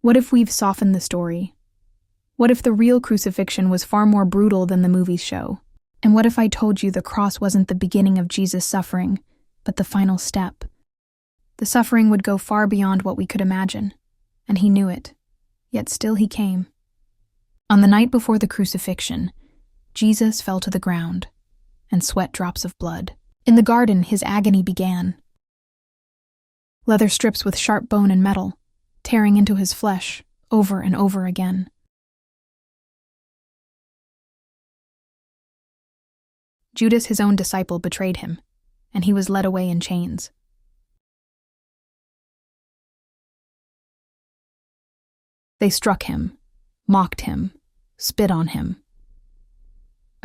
What if we've softened the story? What if the real crucifixion was far more brutal than the movies show? And what if I told you the cross wasn't the beginning of Jesus' suffering, but the final step? The suffering would go far beyond what we could imagine, and he knew it, yet still he came. On the night before the crucifixion, Jesus fell to the ground and sweat drops of blood. In the garden, his agony began. Leather strips with sharp bone and metal, tearing into his flesh over and over again. Judas, his own disciple, betrayed him, and he was led away in chains. They struck him, mocked him, spit on him.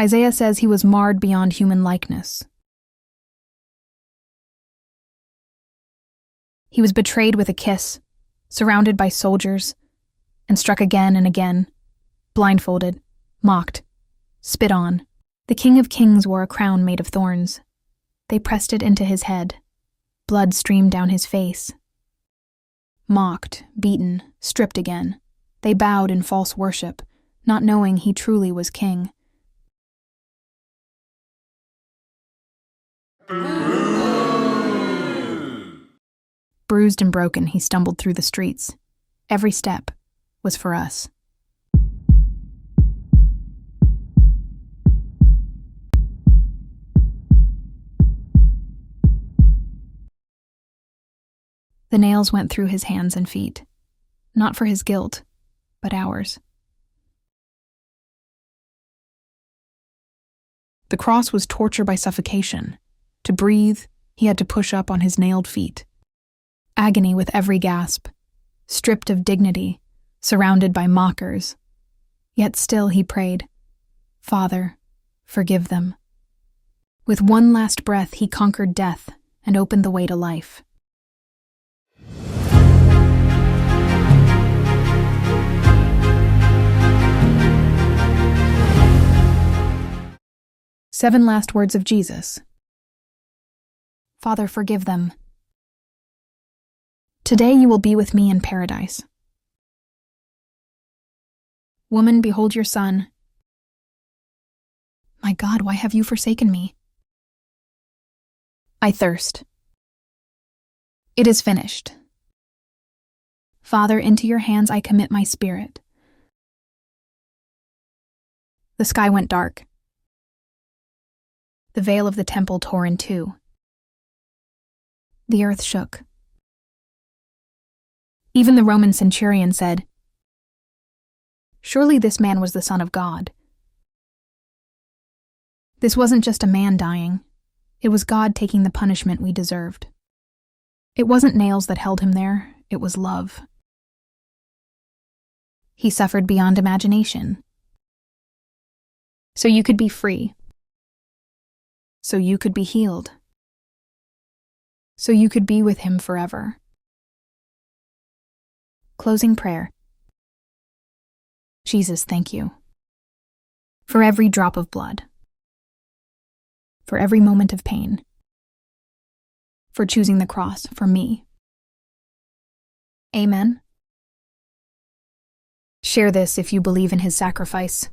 Isaiah says he was marred beyond human likeness. He was betrayed with a kiss, surrounded by soldiers, and struck again and again, blindfolded, mocked, spit on. The King of Kings wore a crown made of thorns. They pressed it into his head. Blood streamed down his face. Mocked, beaten, stripped again, they bowed in false worship, not knowing he truly was king. Bruised and broken, he stumbled through the streets. Every step was for us. The nails went through his hands and feet, not for his guilt, but ours. The cross was torture by suffocation. To breathe, he had to push up on his nailed feet. Agony with every gasp, stripped of dignity, surrounded by mockers. Yet still he prayed, "Father, forgive them." With one last breath, he conquered death and opened the way to life. Seven last words of Jesus. Father, forgive them. Today you will be with me in paradise. Woman, behold your son. My God, why have you forsaken me? I thirst. It is finished. Father, into your hands I commit my spirit. The sky went dark. The veil of the temple tore in two. The earth shook. Even the Roman centurion said, "Surely this man was the Son of God." This wasn't just a man dying. It was God taking the punishment we deserved. It wasn't nails that held him there, it was love. He suffered beyond imagination. So you could be free. So you could be healed. So you could be with him forever. Closing prayer. Jesus, thank you. For every drop of blood. For every moment of pain. For choosing the cross for me. Amen. Share this if you believe in his sacrifice.